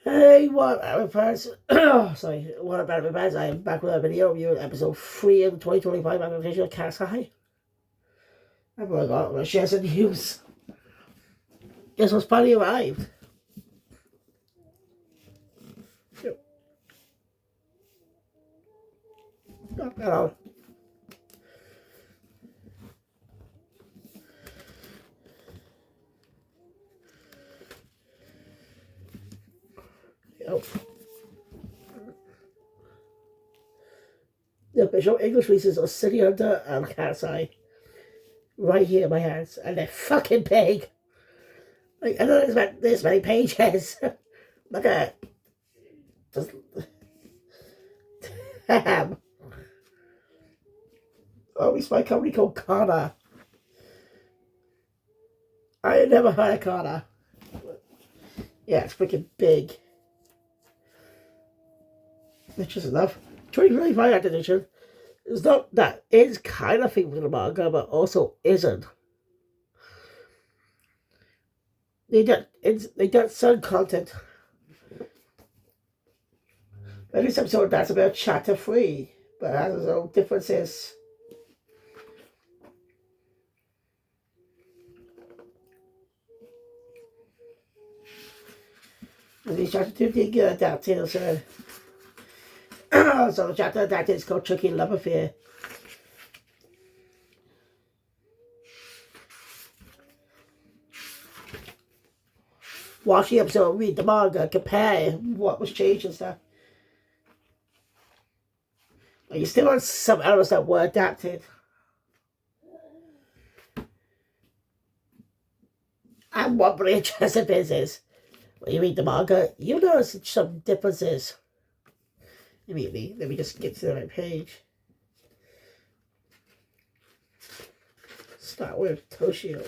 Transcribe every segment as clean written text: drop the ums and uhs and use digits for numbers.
Hey, what about parents? Sorry, what about my parents? I am back with a video review episode 3 of the 2025 adaptation of Cat's Eye. I forgot, I'm going to share some news. Guess what's finally arrived? Knock that out. Yep. The official English releases of City Hunter and Cat's Eye. Right here in my hands. And they're fucking big. Like, I don't expect this many pages. Look at it. Just... Oh, it's my company called Kana. I had never heard of Kana. Yeah, it's freaking big. That's just enough. 2025 edition. It's not that. It's kind of thing with the manga, but also isn't. They got some content. And this episode that's about chapter 3, but has its own differences. And these chapter 2 did get adapted, so the chapter adapted is called Tricky Love Affair. Watch the episode, read the manga, compare what was changed and stuff. You still want some elements that were adapted. And what really interesting is when you read the manga, you notice some differences. Immediately, let me just get to the right page. Start with Toshio.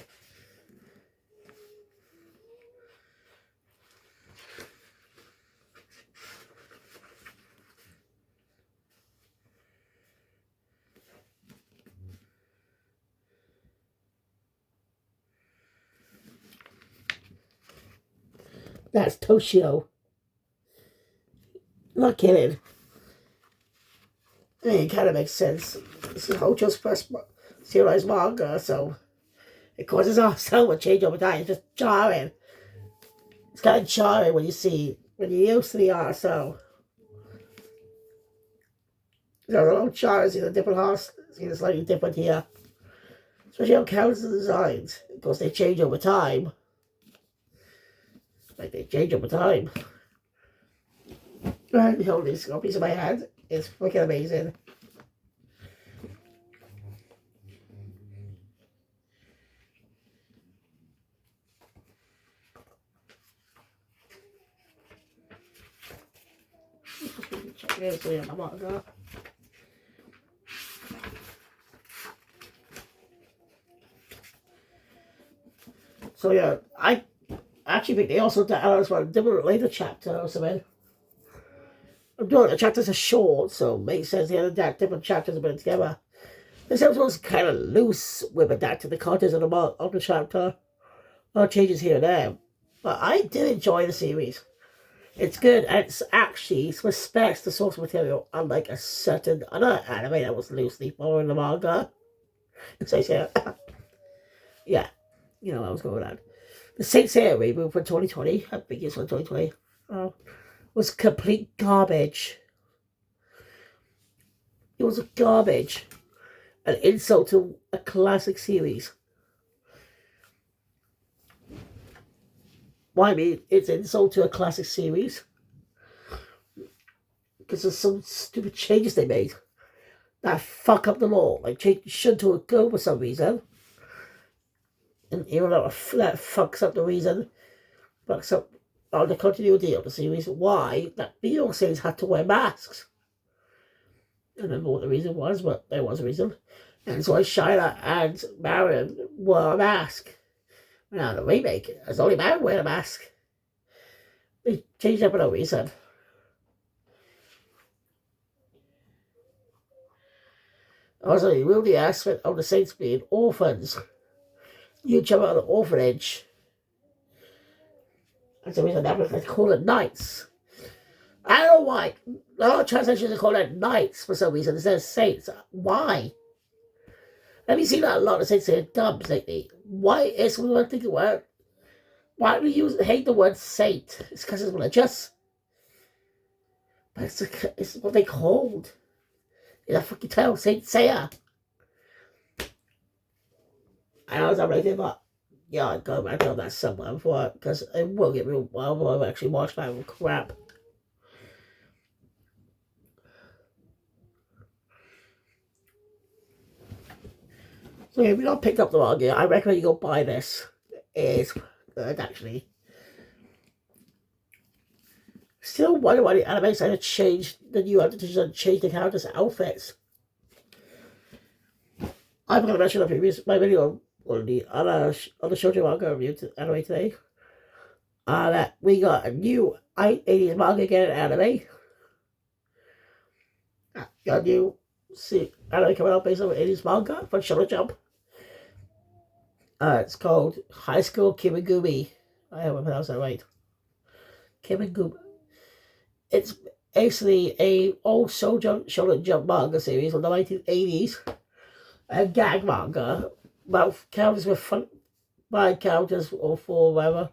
That's Toshio. I'm not kidding. I mean, it kind of makes sense. This is Hojo's first serialized manga, so it causes so much change over time. It's just jarring. It's kind of jarring when you're used to the art, so. There's a lot of charts in the different hearts, it's slightly different here. Especially on character designs, because they change over time. Like they change over time. Right, behold these copies in my hand. It's freaking amazing. Check this out on the manga. So yeah, I actually think they also did as well. Different later chapter or something. I'm doing the chapters are short, so it makes sense. The other different chapters are put together. This episode was kind of loose with adapting the content of the chapter. A lot of changes here and there, but I did enjoy the series. It's good, and it respects the source material, unlike a certain other anime that was loosely following the manga. So yeah, you know what I was going on. The Saint Seiya reboot for 2020, I think it's for 2020, was complete garbage. It was garbage. An insult to a classic series. Why I mean, it's an insult to a classic series. Because there's some stupid changes they made that fuck up the law. Like change should to a girl for some reason. And even though that fucks up the reason, fucks up the continuity of the series, why that Beyonce's had to wear masks. I don't remember what the reason was, but there was a reason. And so Shyla and Marion wore a mask. Now the remake, it's only Marion wearing a mask. They changed it for no reason. Also, you ruined the aspect of the saints being orphans. You jump out of the orphanage. That's the reason they call it knights. I don't know why. A lot of translations are called it knights for some reason instead of saints. Why? Have you seen that a lot of saints saying dubs lately? Why is we want to think the word? Why do we hate the word saint? It's because it's religious. But it's what they called. In a fucking title, Saint Seiya. I know I'm right there, but yeah, I'd go back on that somewhere before because it will get me a while before I actually watch that crap. So if you not picked up the manga, I recommend you go buy this. It's good actually. Still wonder why the anime decided to change the new adaptations and change the characters' outfits. I'm gonna mention my video on the shoujo manga review anime today. That we got a new 80s manga again in anime. Got a new anime coming out based on 80s manga from Shonen Jump. It's called High School Kimigumi. I haven't pronounced that right. Kimigumi. It's basically a old Shonen Jump manga series from the 1980s. A gag manga about characters with fun by characters or for whatever.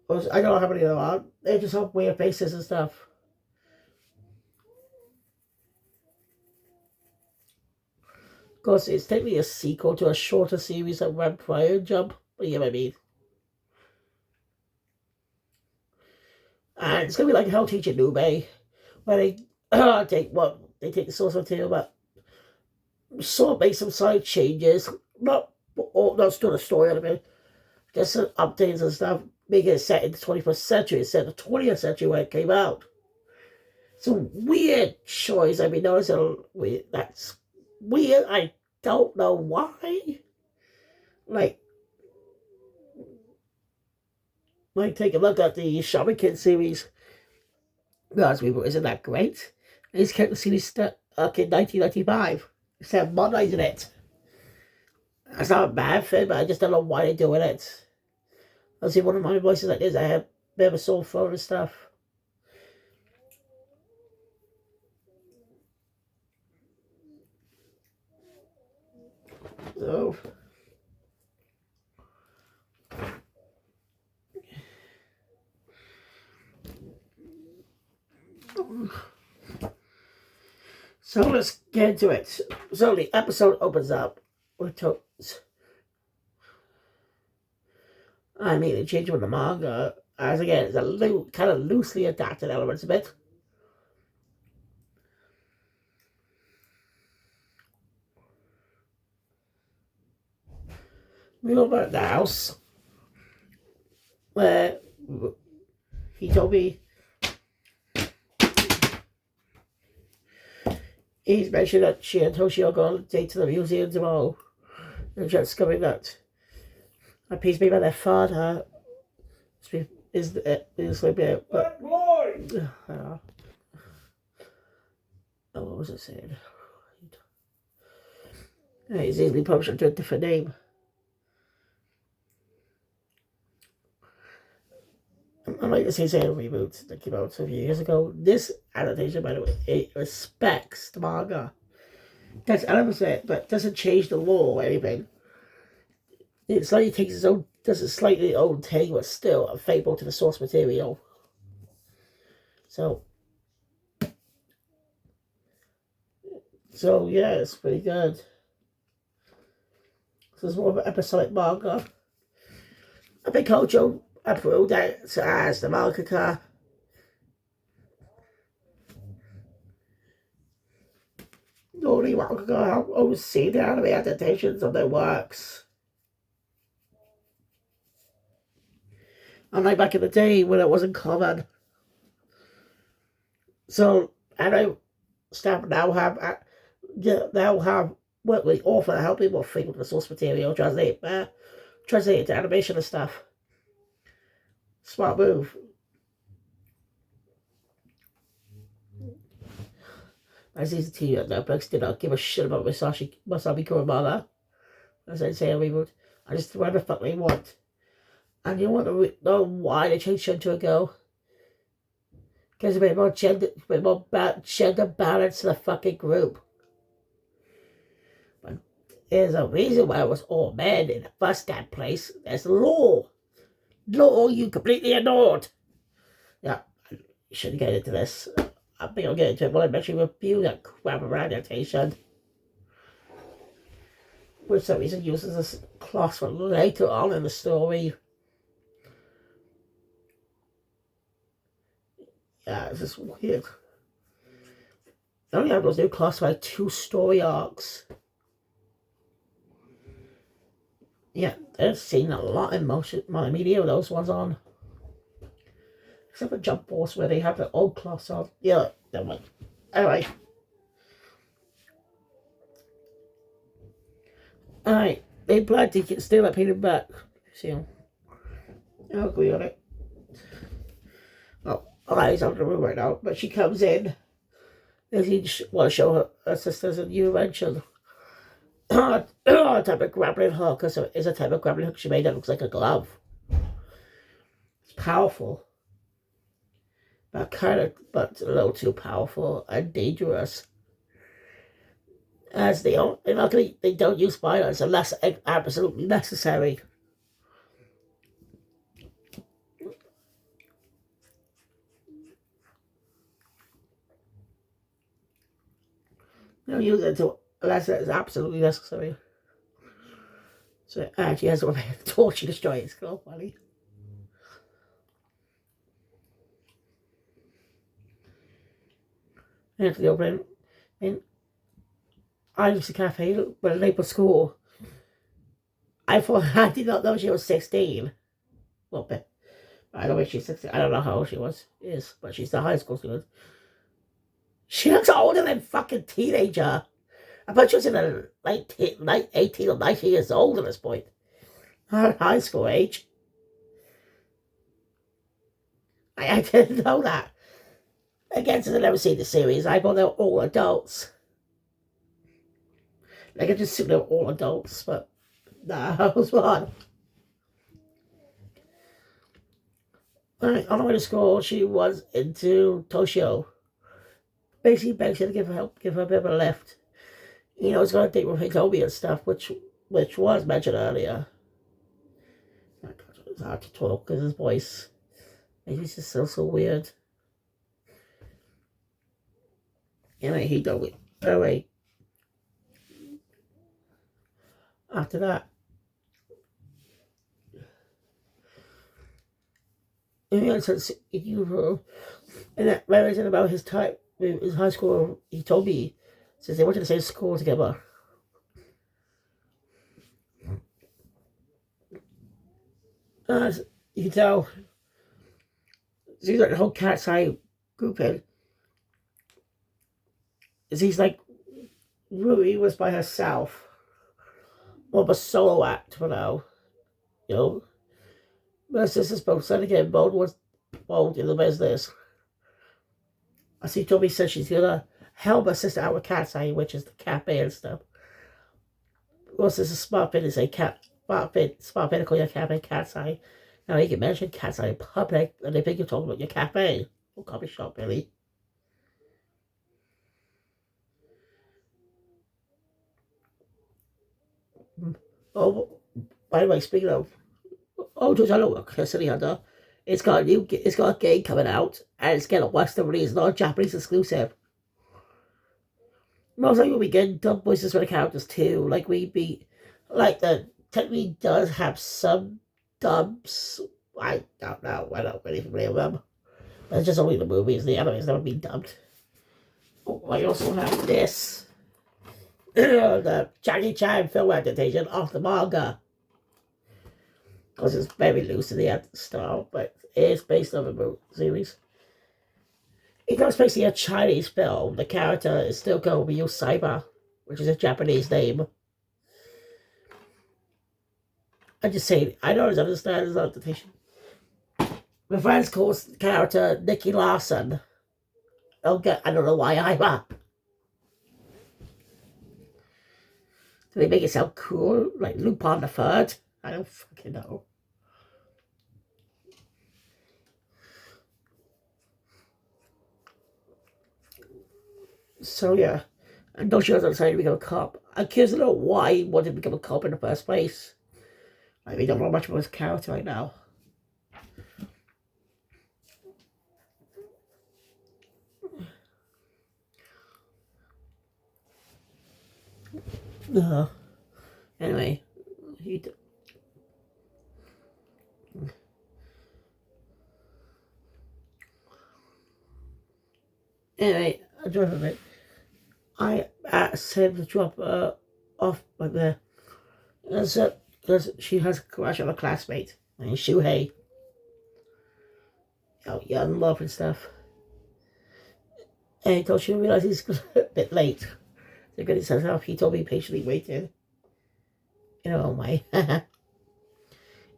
I don't know how many there are. They just have weird faces and stuff. Of course, it's technically a sequel to a shorter series that ran prior Jump, but you know what I mean. And it's gonna be like How to Teach a Newbie, where they take the source material, but sort of make some side changes, not still the story of it, just some updates and stuff, making it set in the 21st century instead of the 20th century when it came out. It's a weird choice. I mean, that's weird. I don't know why. Like take a look at the Shaman King series. Because isn't that great? This character series stuck in 1995. Instead of modernizing it. That's not a bad thing, but I just don't know why they're doing it. I see one of my voices like this, I have a bit of a sore throat and stuff. So let's get into it. So the episode opens up with totes. I mean, it changed with the manga. As again, it's a kind of loosely adapted elements of it. We go back to the house where he's mentioned that she and Toshio are going on a date to the museum tomorrow. And just coming that a piece made by their father is like a but what was it saying? He's easily published under a different name. I like to say a reboot that came out a few years ago. This adaptation, by the way, it respects the manga. That's elements of it, but doesn't change the law or anything. It slightly takes its own, does a slightly own take, but still faithful to the source material. So yeah, it's pretty good. So it's more of an episodic manga. I think Kojo approved that as the mangaka. Only mangaka help oversee the anime adaptations of their works. Unlike back in the day when it wasn't common. So anime staff now have worked with the author to help people think of the source material, translate it to animation and stuff. Smart move. As these TV networks did not give a shit about Masami Kurumada. As I say, reboot. I just whatever the fuck they want. And you want to know why they changed Shun to a girl? Gives a bit more gender balance to the fucking group. But there's a reason why it was all men in the first damn place. There's law. Law you completely ignored. Yeah, I shouldn't get into this. I think I'll get into it when I eventually review that crap around adaptation. For some reason uses this class for later on in the story. Yeah, it's just weird. I only have those new class for like 2 story arcs. Yeah, I've seen a lot in multimedia with those ones on. Except for Jump Force where they have the old class on. Yeah, never mind. Anyway. Alright, they plan to steal that Peter back. See, I'll agree on it. Oh, Eli's out of the room right now, but she comes in. And he want to show her sisters a new invention. A type of grappling hook, because it's a type of grappling hook she made that looks like a glove. It's powerful. But a little too powerful and dangerous. As they don't use violence unless absolutely necessary. They don't use it unless it's absolutely necessary. So she has a torch to destroy it. It's kind of funny. After the opening, in Iris Cafe, when Naples School, I did not know she was 16. Well, but I don't know if she's 16. I don't know how old she is, but she's the high school student. She looks older than fucking teenager. I bet she was in the late 18 or 19 years old at this point. Her high school age. I didn't know that. Again, since I've never seen the series, I thought they were all adults. Like, I just assumed they were all adults, but nah, I was wrong. Alright, on the way to school, she was into Toshio. Basically begs her to give her a bit of a lift. You know, it's going to date with Hitomi and stuff, which was mentioned earlier. It's hard to talk because his voice, maybe it's just so weird. Anyway, Hitomi. Anyway, after that, and that realizing about his time in his high school, he told me, since they went to the same school together. As you can tell, seems like the whole Cat's Eye grouping. He's like, Rui was by herself. More of a solo act for now. You know? My sister's both trying to get involved in the business. I see Toby says she's gonna help her sister out with Cat's Eye, which is the cafe and stuff. What's this a smart fit is a smart fit call your cafe Cat's Eye. Now you can mention Cat's Eye in public and they think you're talking about your cafe or coffee shop, really. Oh, by the way, speaking of George, I know City Hunter. It's got a game coming out and it's getting a Western release, not a Japanese exclusive. Most likely we get dub voices for the characters too. The technically does have some dubs. I don't know. I don't really familiar with them. That's just only the movies. The anime's never been dubbed. Oh, I also have this. The Jackie Chan film adaptation of the manga. Because it's very loose in the style, but it is based on the series. Even though it's basically a Chinese film, the character is still called Ryu Saiba, which is a Japanese name. I'm just saying, I don't understand his adaptation. My friends call the character Nicky Larson. I don't know why either. Do they make it sound cool? Like Lupin the Third? I don't fucking know. So yeah, and no, she wasn't decided to become a cop. I'm curious to know why he wanted to become a cop in the first place. I mean, don't know much about his character right now. No. Anyway, he. Anyway, I don't know. I asked him to drop her off by there. Because she has a crush on a classmate named Shuhei. Young love and stuff. And until she realized he's a bit late. So good, it says how he told me patiently waited. In her own way.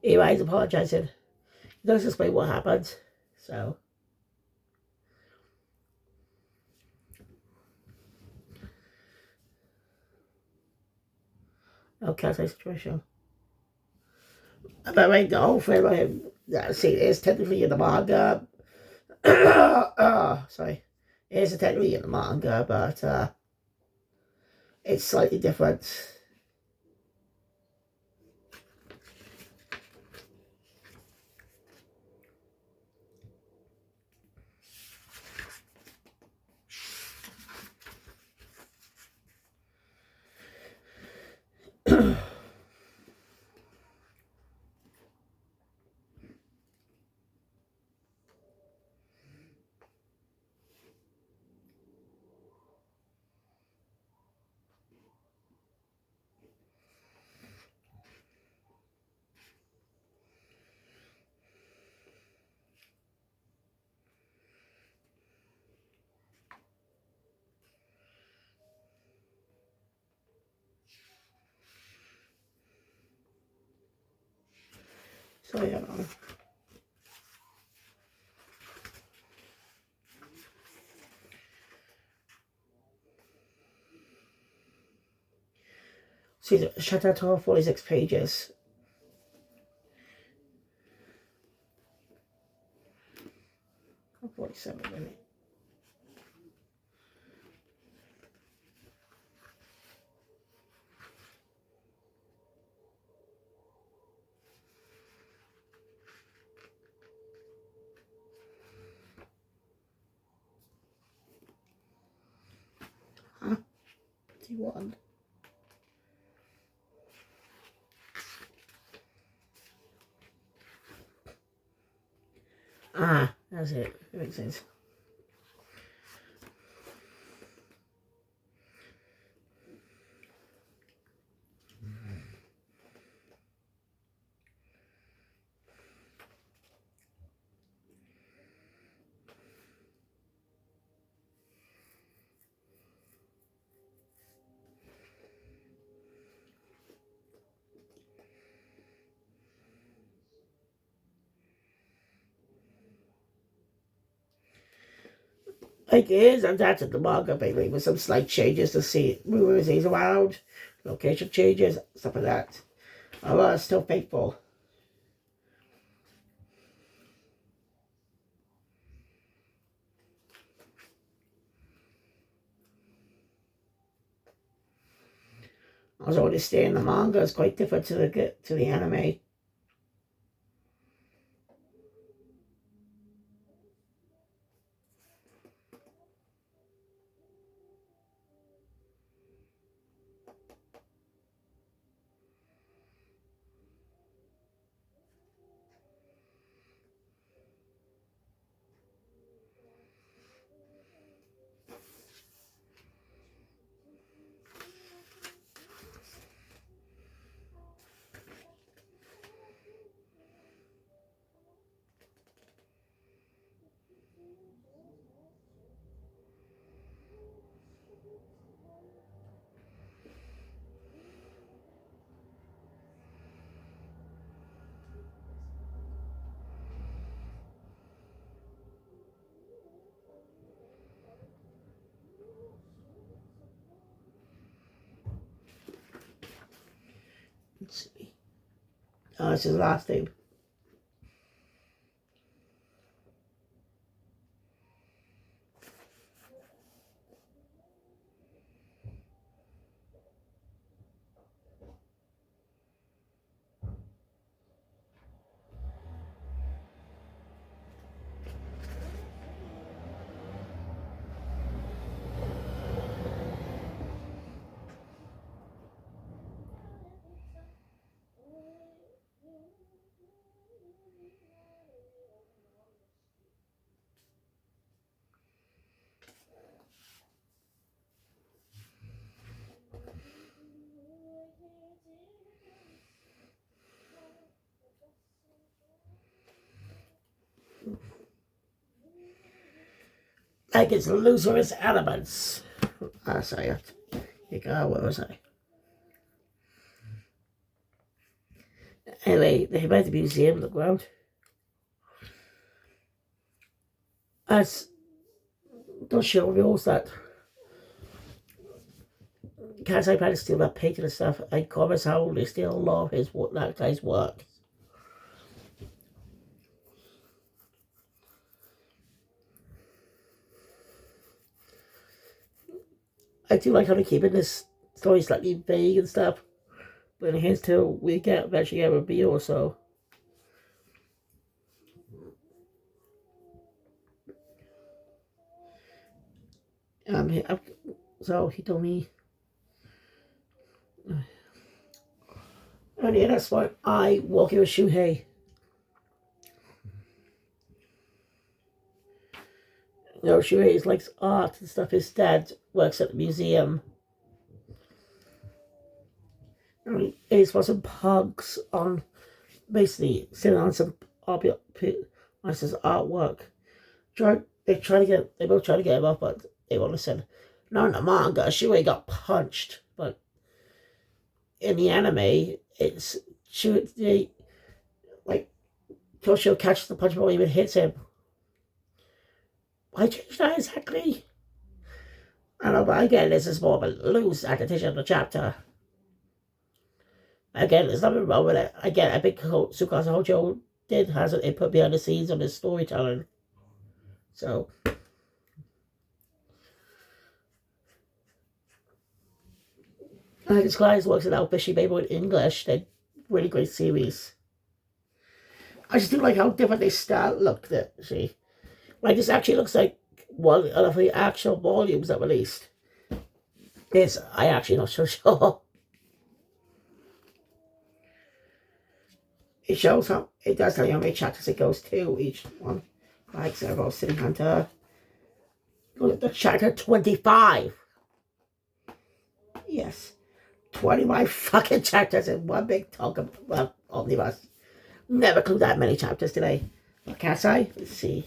Anyway, he's apologizing. He does explain what happened. So. Okay, say situation. But right, the whole thing about him, see, it is technically in the manga. Sorry. It is technically in the manga, but it's slightly different. So, yeah. See, the chapter 12, 46 pages. Oh, 47 minutes. Huh? 51. Ah, that's it. It makes sense. Like it is adapted to the manga, maybe, with some slight changes to see movers he's around, location changes, stuff like that. Although it's still faithful. Also, what they stay in the manga is quite different to the anime. Let's see. Oh, it's his last name. like it's loose with its elements. I say it. You go, where was I? Anyway, they made the museum look around. As the show reveals that Kansai plan to steal that painting and stuff, and covers how they steal a lot of that guy's work. I do like how they're keeping this story slightly vague and stuff, but here's till we eventually get a reveal or so. So he told me. And yeah, that's why I walk here with Shuhei. You know, Shuhei likes art and stuff. His dad works at the museum. And he's got some pugs on, basically sitting on some artwork. They both try to get him up, but they won't listen. Not in the manga, Shuhei got punched, but in the anime, it's Shuhei, like, Toshio catches the punch before he even hits him. Why change that exactly? I don't know, but again, this is more of a loose adaptation of the chapter. Again, there's nothing wrong with it. Again, I think Tsukasa Hojo has an input behind the scenes on his storytelling. So, I think this guy works it out Fishy Baby in English. They're really great series. I just do like how different they look. See, like this actually looks like one of the actual volumes that released. This I actually not so sure. It shows how it does tell you how many chapters it goes to each one. Like Zero City Hunter. Look at the chapter 25. Yes. 25 fucking chapters in one big talk of, well, omnibus. Never clue that many chapters today. Kasai, let's see.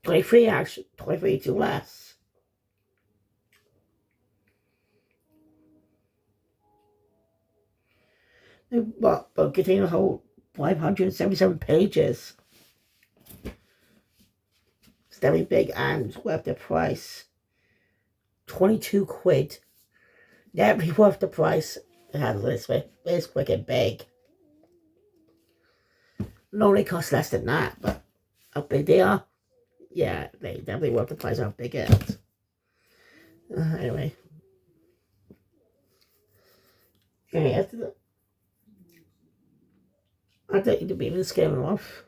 Actually, 23 too less. But getting a whole 577 pages. It's very big and worth the price. 22 quid. Never worth the price. This way. It's wicked big. Normally cost less than that, but how big they are, yeah, they definitely worth the price of how big it is. Anyway. I don't need to be even scaring them off.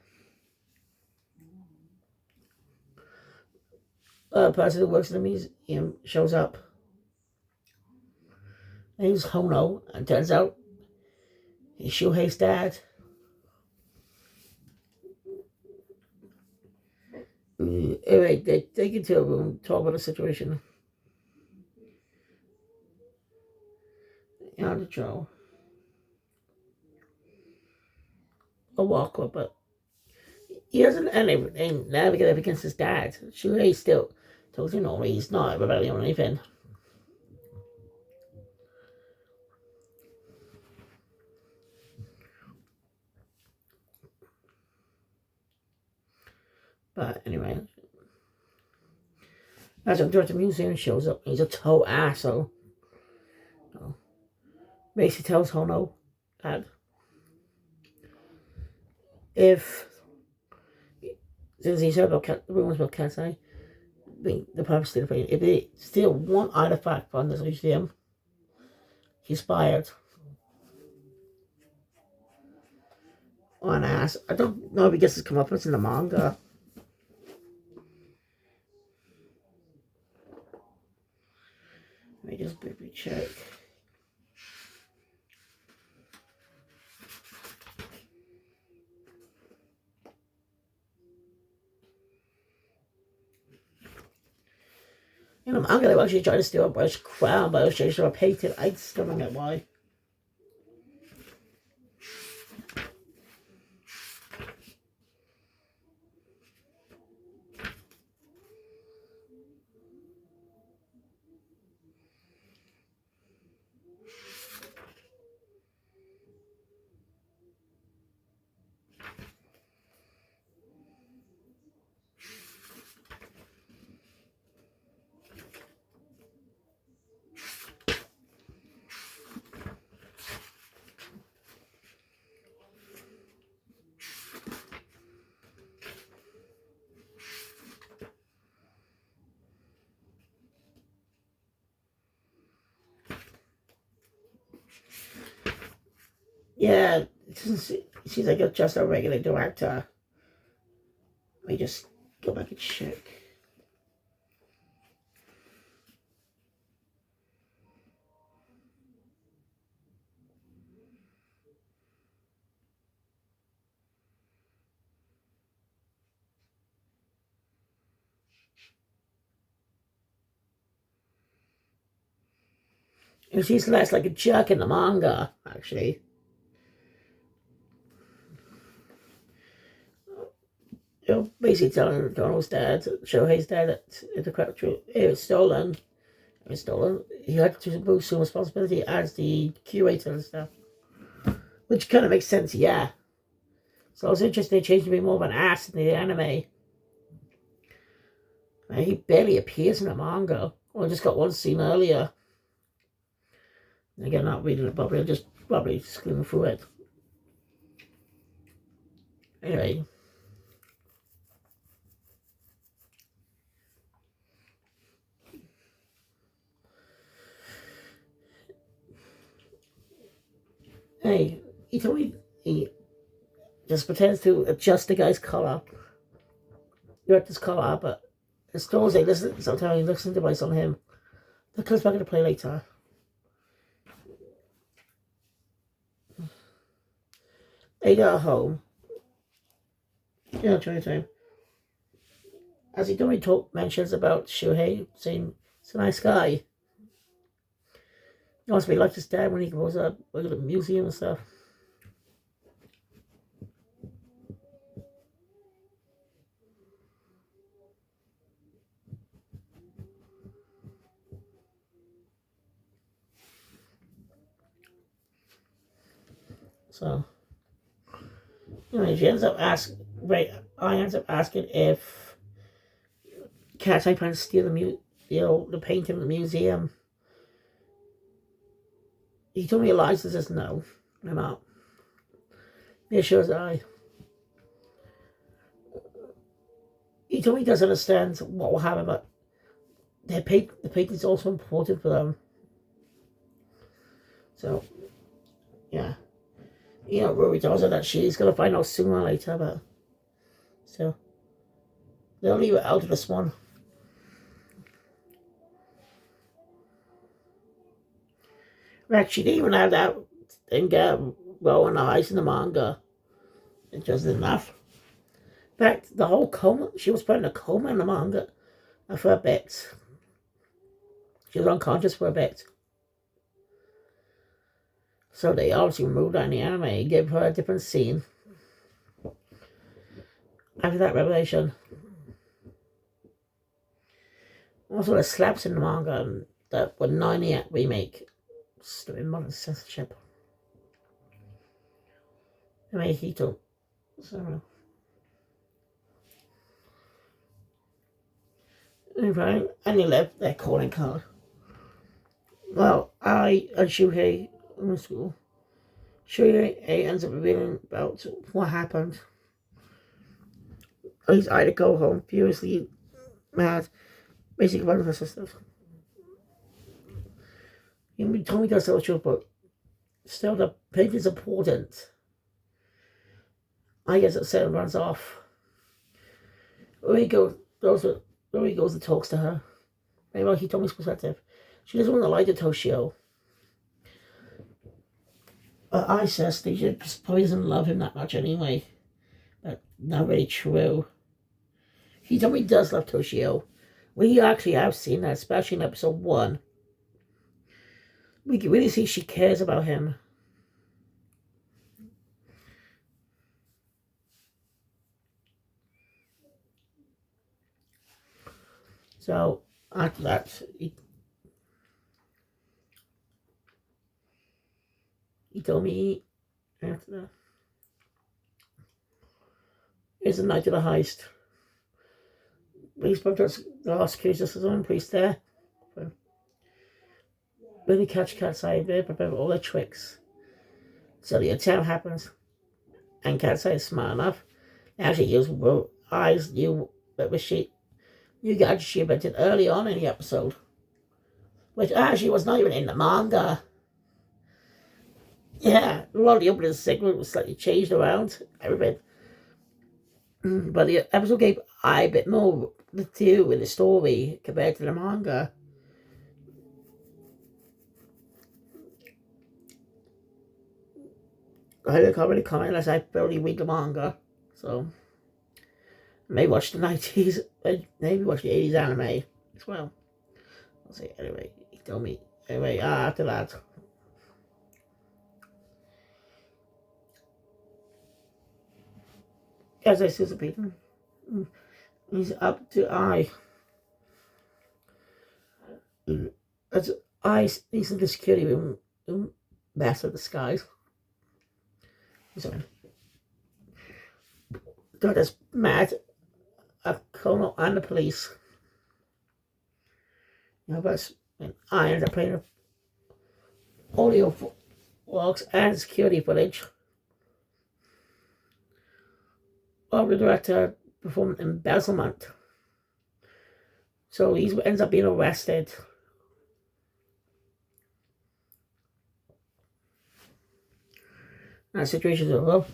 A person who works in the museum shows up. He's Hono, and turns out he's Shuhei's dad. Anyway, they take you to a room, talk about the situation. On the show. A walker, but he doesn't navigate up against his dad. Shuhei still tells you no, he's not rebelling or anything. But anyway, as the director of the museum shows up, he's a total asshole. Basically tells Hono that since he's heard about the rumors about Kansai, the purpose of the thing, if they steal one artifact from this museum, he's fired. On ass. I don't know if he gets his comeuppance in the manga. Let me just briefly check. In the manga, they were actually trying to steal a British crown, but it was changed to a painted. I still don't get why. Yeah, she's like just a regular director. Let me just go back and check. And she's less like a jerk in the manga, actually. You know, basically telling Donald's dad, Shohei's dad, that the correct truth, it was stolen. It was stolen. He had to move some responsibility as the curator and stuff. Which kind of makes sense, yeah. So I was interested they changed to be more of an ass in the anime. And he barely appears in the manga. Well, I just got one scene earlier. Again, not reading it properly, just probably skimming through it. Anyway. Hey, he told me he just pretends to adjust the guy's collar. Direct his collar, but his clothes they listen sometimes he listens to device on him. That comes back into play later. They got home. Yeah, trying time. As he don't talk mentions about Shuhei saying it's a nice guy. He wants to be like his dad when he grows up, go to the museum and stuff. So anyway, she ends up asking I ends up asking if Cat's Eye plans to steal the painting in the museum. He told me Eliza says no, they're not. Yeah, sure as I. He told me he doesn't understand what will happen, but the painting is also important for them. So, yeah. You know, Rory tells her that she's going to find out sooner or later, but still. They'll leave it out of this one. She didn't even have that thing rolling eyes in the manga. It just isn't enough. In fact, the whole coma, she was put in a coma in the manga for a bit. She was unconscious for a bit. So they obviously removed that in the anime and gave her a different scene. After that revelation. Also, the slaps in the manga and that were 98 remake. Still in modern censorship. Anyway, Hito. So. Anyway, and he left their calling card. Well, I and Shuhei in school. Shuhei ends up revealing about what happened. He's either go home furiously mad, basically one of her sisters. He told me that's so true, but still the pig is important. I guess it said runs off. Where he goes and talks to her. Maybe he told me his perspective. She doesn't want to lie to Toshio. I says they just probably doesn't love him that much anyway. But not really true. He told me he does love Toshio. We actually have seen that, especially in episode 1. We can really see she cares about him. So, after that, he told me after that, it's the night of the heist. He's both the last case of his own priest there. When they catch Cat's Eye, they prepare all their tricks. So the attack happens, and Cat's Eye is smart enough. They actually use eyes you got she invented early on in the episode, which actually was not even in the manga. Yeah, a lot of the opening segment was slightly changed around, everything. But the episode gave I a bit more to do with the story compared to the manga. I can't really comment unless I barely read the manga. So, maybe watch the 90s, maybe watch the 80s anime as well. I'll say, anyway, he told me. Anyway, after that, as I said, Peter, he's up to I. As I, he's in the security room, master of the skies. Sorry. Got us mad a colonel and the police. You know, but and I ended up playing audio logs and security footage of the director performing embezzlement. So he ends up being arrested. And the situation's over.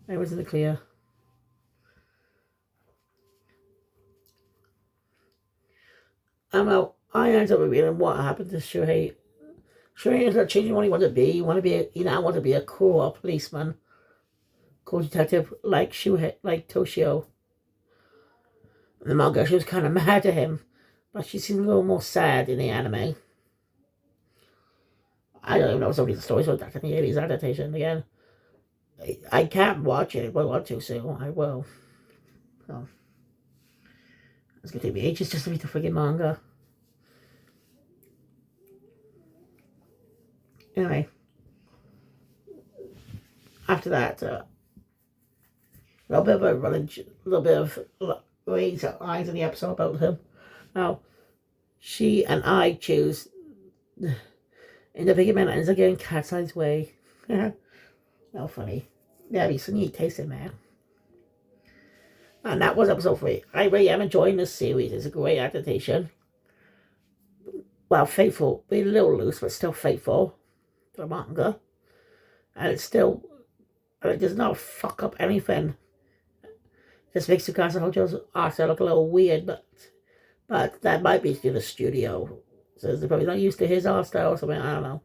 Everyone's in the clear. I'm out. I ended up revealing what happened to Shuhei. Shuhei ended up changing what he wanted to be. He now wanted to be a cool policeman, cool detective like Shuhei, like Toshio. In the manga, she was kind of mad at him, but she seemed a little more sad in the anime. I don't even know if somebody's the story, so that's in the 80s adaptation again. I can't watch it if I want to, so I will. So, it's going to take me ages just to read the friggin' manga. Anyway, after that, a little bit of a little bit of eyes in the episode about him. Now, she and I choose in the bigger man ends up getting cat's eyes way. No funny. Yeah, he's a neat taste in there. And that was episode 3. I really am enjoying this series. It's a great adaptation. Well, faithful, be a little loose, but still faithful to the manga. And it's still, and it does not fuck up anything. Just makes Tsukasa Hojo's art look a little weird, but that might be to the studio. So they're probably not used to his art style or something, I don't know.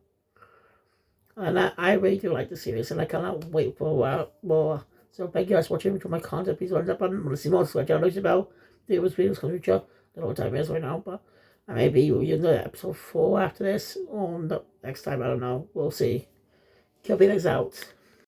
And I really do like the series, and I cannot wait for more. So thank you guys for watching. For my content, please thumbs up button. Want to see more? Subscribe to the bell. The videos come future. Don't know what time it is right now, but I may be reviewing the episode 4 after this, or the next time, I don't know. We'll see. Kilby is out.